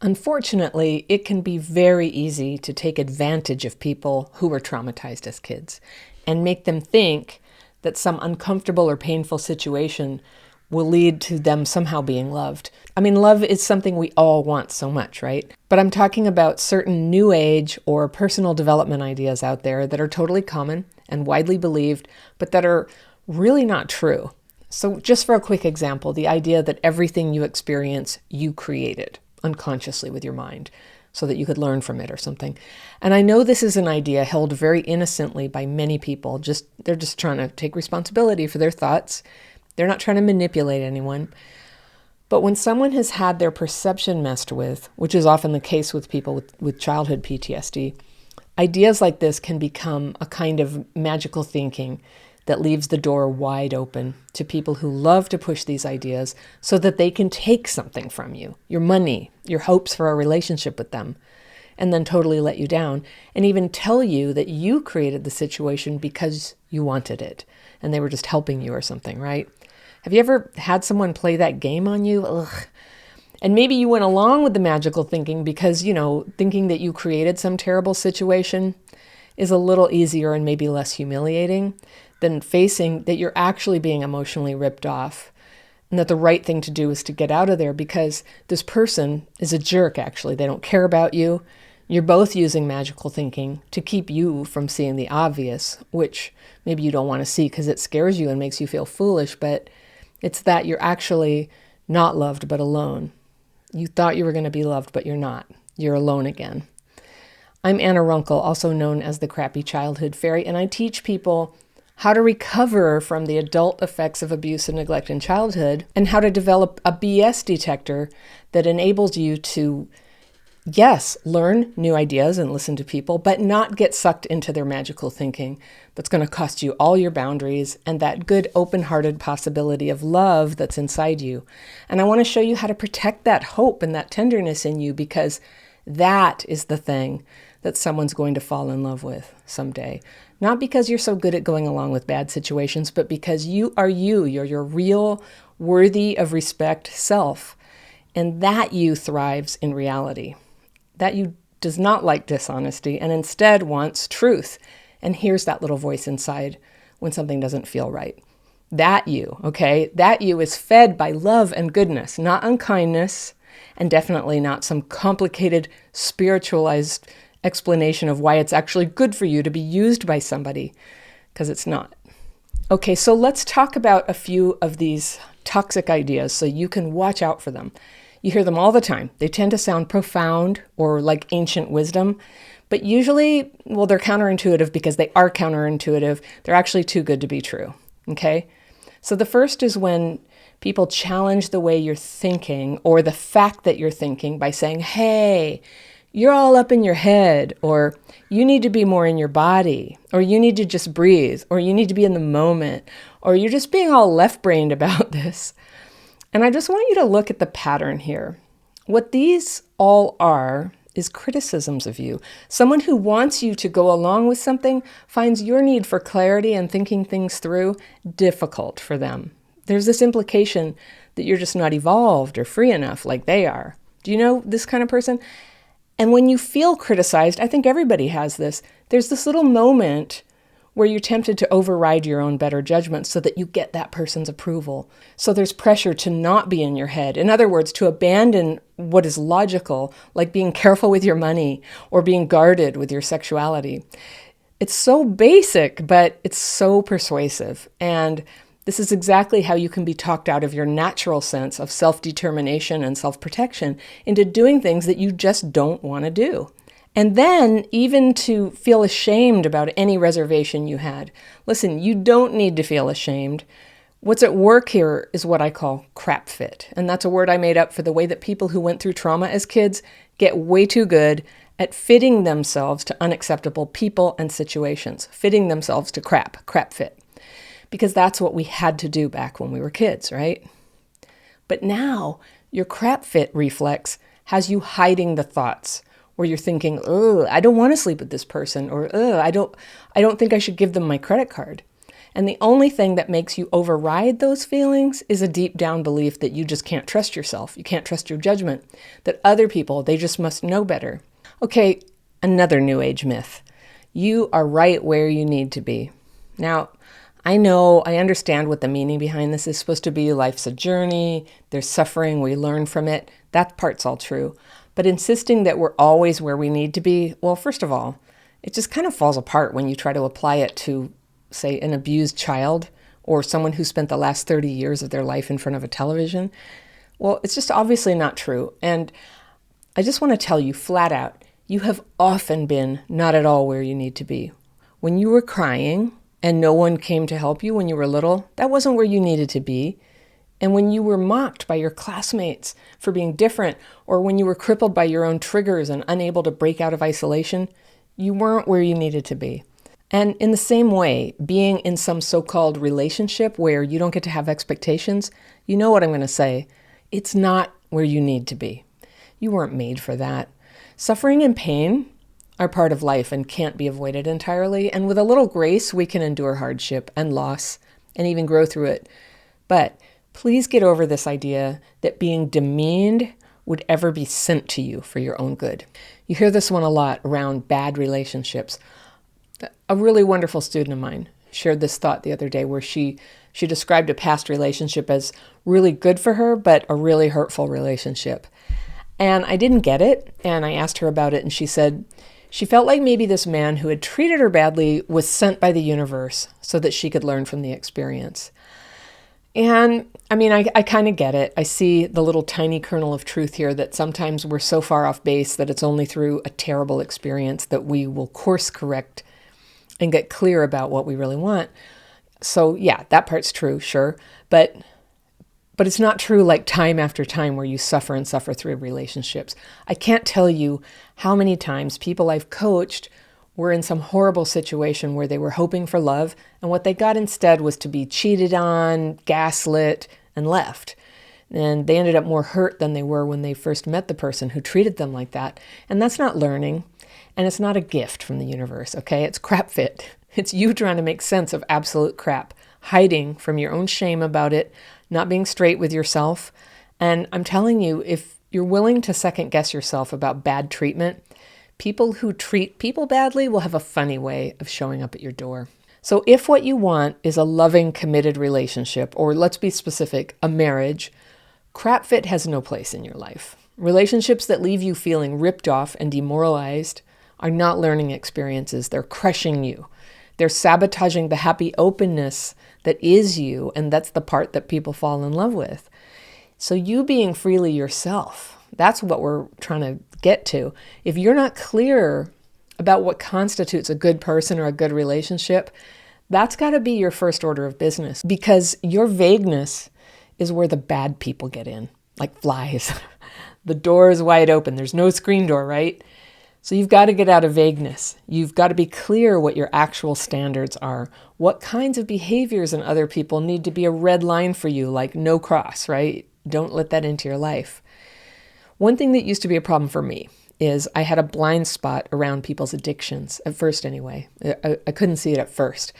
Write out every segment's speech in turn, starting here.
Unfortunately, it can be very easy to take advantage of people who were traumatized as kids and make them think that some uncomfortable or painful situation will lead to them somehow being loved. I mean, love is something we all want so much, right? But I'm talking about certain new age or personal development ideas out there that are totally common and widely believed, but that are really not true. So just for a quick example, the idea that everything you experience, you created unconsciously with your mind so that you could learn from it or something. And I know this is an idea held very innocently by many people. They're just trying to take responsibility for their thoughts. They're not trying to manipulate anyone. But when someone has had their perception messed with, which is often the case with people with childhood PTSD, ideas like this can become a kind of magical thinking that leaves the door wide open to people who love to push these ideas so that they can take something from you, your money, your hopes for a relationship with them, and then totally let you down, and even tell you that you created the situation because you wanted it, and they were just helping you or something, right? Have you ever had someone play that game on you? Ugh. And maybe you went along with the magical thinking because, thinking that you created some terrible situation is a little easier and maybe less humiliating than facing that you're actually being emotionally ripped off and that the right thing to do is to get out of there because this person is a jerk, actually. They don't care about you. You're both using magical thinking to keep you from seeing the obvious, which maybe you don't want to see because it scares you and makes you feel foolish, but it's that you're actually not loved but alone. You thought you were going to be loved, but you're not. You're alone again. I'm Anna Runkle, also known as the Crappy Childhood Fairy, and I teach people how to recover from the adult effects of abuse and neglect in childhood, and how to develop a BS detector that enables you to, yes, learn new ideas and listen to people, but not get sucked into their magical thinking that's going to cost you all your boundaries and that good open-hearted possibility of love that's inside you. And I want to show you how to protect that hope and that tenderness in you, because that is the thing that someone's going to fall in love with someday. Not because you're so good at going along with bad situations, but because you are you. You're your real, worthy of respect self. And that you thrives in reality. That you does not like dishonesty and instead wants truth and hears that little voice inside when something doesn't feel right. That you, okay? That you is fed by love and goodness, not unkindness, and definitely not some complicated spiritualized explanation of why it's actually good for you to be used by somebody, because it's not. Okay, so let's talk about a few of these toxic ideas so you can watch out for them. You hear them all the time. They tend to sound profound or like ancient wisdom, but usually, well, they're counterintuitive because they are counterintuitive. They're actually too good to be true, okay? So the first is when people challenge the way you're thinking or the fact that you're thinking by saying, hey, you're all up in your head, or you need to be more in your body, or you need to just breathe, or you need to be in the moment, or you're just being all left-brained about this. And I just want you to look at the pattern here. What these all are is criticisms of you. Someone who wants you to go along with something finds your need for clarity and thinking things through difficult for them. There's this implication that you're just not evolved or free enough like they are. Do you know this kind of person? And when you feel criticized, I think everybody has this, there's this little moment where you're tempted to override your own better judgment so that you get that person's approval. So there's pressure to not be in your head. In other words, to abandon what is logical, like being careful with your money or being guarded with your sexuality. It's so basic, but it's so persuasive. And this is exactly how you can be talked out of your natural sense of self-determination and self-protection into doing things that you just don't want to do. And then even to feel ashamed about any reservation you had. Listen, you don't need to feel ashamed. What's at work here is what I call crap fit. And that's a word I made up for the way that people who went through trauma as kids get way too good at fitting themselves to unacceptable people and situations, fitting themselves to crap fit. Because that's what we had to do back when we were kids, right? But now your crap fit reflex has you hiding the thoughts where you're thinking, oh, I don't want to sleep with this person, or I don't think I should give them my credit card. And the only thing that makes you override those feelings is a deep down belief that you just can't trust yourself. You can't trust your judgment, that other people, they just must know better. Okay, another New Age myth. You are right where you need to be. Now, I understand what the meaning behind this is supposed to be. Life's a journey, there's suffering, we learn from it. That part's all true. But insisting that we're always where we need to be, well, first of all, it just kind of falls apart when you try to apply it to, say, an abused child or someone who spent the last 30 years of their life in front of a television. Well, it's just obviously not true. And I just want to tell you flat out, you have often been not at all where you need to be. When you were crying and no one came to help you when you were little, that wasn't where you needed to be. And when you were mocked by your classmates for being different, or when you were crippled by your own triggers and unable to break out of isolation, you weren't where you needed to be. And in the same way, being in some so-called relationship where you don't get to have expectations, you know what I'm going to say, it's not where you need to be. You weren't made for that. Suffering and pain are part of life and can't be avoided entirely. And with a little grace, we can endure hardship and loss and even grow through it. But please get over this idea that being demeaned would ever be sent to you for your own good. You hear this one a lot around bad relationships. A really wonderful student of mine shared this thought the other day where she described a past relationship as really good for her, but a really hurtful relationship. And I didn't get it, and I asked her about it, and she said she felt like maybe this man who had treated her badly was sent by the universe so that she could learn from the experience. And I mean, I kind of get it. I see the little tiny kernel of truth here that sometimes we're so far off base that it's only through a terrible experience that we will course correct and get clear about what we really want. So yeah, that part's true, sure. But it's not true like time after time where you suffer and suffer through relationships. I can't tell you how many times people I've coached were in some horrible situation where they were hoping for love, and what they got instead was to be cheated on, gaslit, and left. And they ended up more hurt than they were when they first met the person who treated them like that. And that's not learning, and it's not a gift from the universe, okay? It's crap fit. It's you trying to make sense of absolute crap, hiding from your own shame about it, not being straight with yourself. And I'm telling you, if you're willing to second guess yourself about bad treatment, people who treat people badly will have a funny way of showing up at your door. So if what you want is a loving, committed relationship, or let's be specific, a marriage, crap fit has no place in your life. Relationships that leave you feeling ripped off and demoralized are not learning experiences. They're crushing you. They're sabotaging the happy openness that is you, and that's the part that people fall in love with. So you being freely yourself, that's what we're trying to get to. If you're not clear about what constitutes a good person or a good relationship, that's got to be your first order of business, because your vagueness is where the bad people get in, like flies. The door is wide open. There's no screen door, right? So you've got to get out of vagueness. You've got to be clear what your actual standards are. What kinds of behaviors in other people need to be a red line for you, like no cross, right? Don't let that into your life. One thing that used to be a problem for me is I had a blind spot around people's addictions, at first anyway. I couldn't see it at first.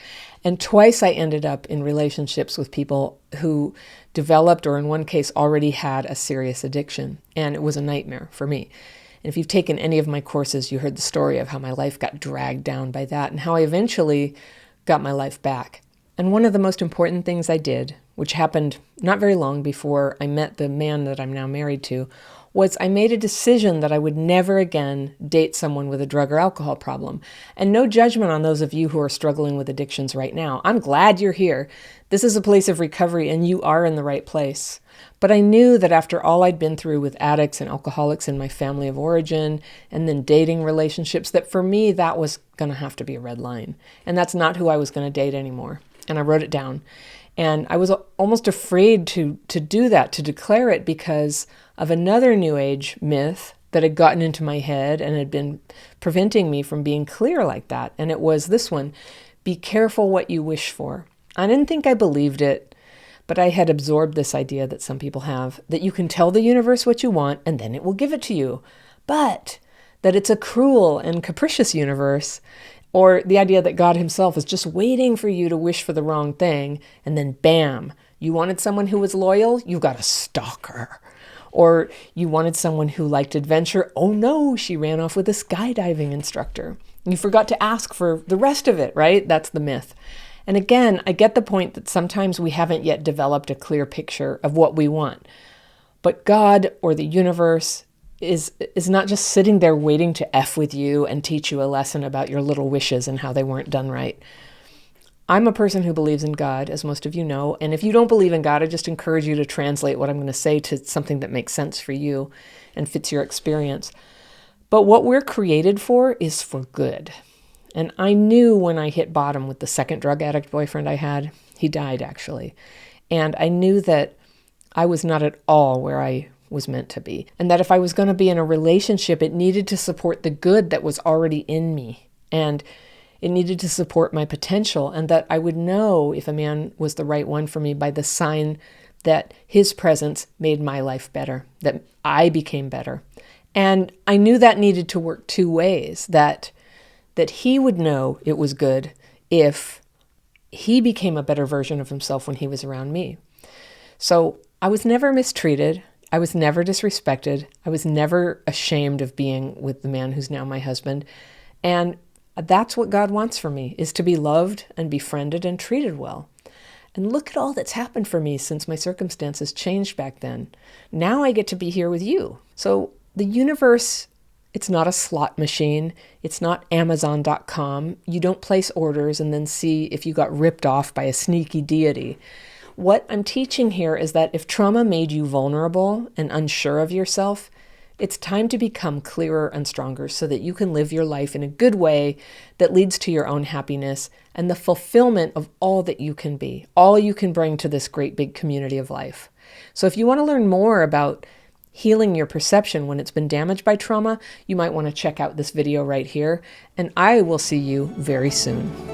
And twice I ended up in relationships with people who developed, or in one case already had, a serious addiction. And it was a nightmare for me. And if you've taken any of my courses, you heard the story of how my life got dragged down by that and how I eventually got my life back. And one of the most important things I did, which happened not very long before I met the man that I'm now married to, was I made a decision that I would never again date someone with a drug or alcohol problem. And no judgment on those of you who are struggling with addictions right now. I'm glad you're here. This is a place of recovery and you are in the right place. But I knew that after all I'd been through with addicts and alcoholics in my family of origin, and then dating relationships, that for me that was going to have to be a red line. And that's not who I was going to date anymore. And I wrote it down. And I was almost afraid to do that, to declare it, because of another New Age myth that had gotten into my head and had been preventing me from being clear like that. And it was this one: be careful what you wish for. I didn't think I believed it, but I had absorbed this idea that some people have, that you can tell the universe what you want and then it will give it to you. But that it's a cruel and capricious universe, Or the idea that God himself is just waiting for you to wish for the wrong thing, and then bam, you wanted someone who was loyal, you got a stalker. Or you wanted someone who liked adventure, oh no, she ran off with a skydiving instructor. You forgot to ask for the rest of it, right? That's the myth. And again, I get the point that sometimes we haven't yet developed a clear picture of what we want. But God or the universe is not just sitting there waiting to F with you and teach you a lesson about your little wishes and how they weren't done right. I'm a person who believes in God, as most of you know, and if you don't believe in God, I just encourage you to translate what I'm going to say to something that makes sense for you and fits your experience. But what we're created for is for good. And I knew when I hit bottom with the second drug addict boyfriend I had, he died actually, and I knew that I was not at all where I was meant to be. And that if I was going to be in a relationship, it needed to support the good that was already in me. And it needed to support my potential. And that I would know if a man was the right one for me by the sign that his presence made my life better, that I became better. And I knew that needed to work two ways, that he would know it was good if he became a better version of himself when he was around me. So I was never mistreated. I was never disrespected. I was never ashamed of being with the man who's now my husband. And that's what God wants for me, is to be loved and befriended and treated well. And look at all that's happened for me since my circumstances changed back then. Now I get to be here with you. So the universe, it's not a slot machine. It's not Amazon.com. You don't place orders and then see if you got ripped off by a sneaky deity. What I'm teaching here is that if trauma made you vulnerable and unsure of yourself, it's time to become clearer and stronger so that you can live your life in a good way that leads to your own happiness and the fulfillment of all that you can be, all you can bring to this great big community of life. So if you want to learn more about healing your perception when it's been damaged by trauma, you might want to check out this video right here, and I will see you very soon.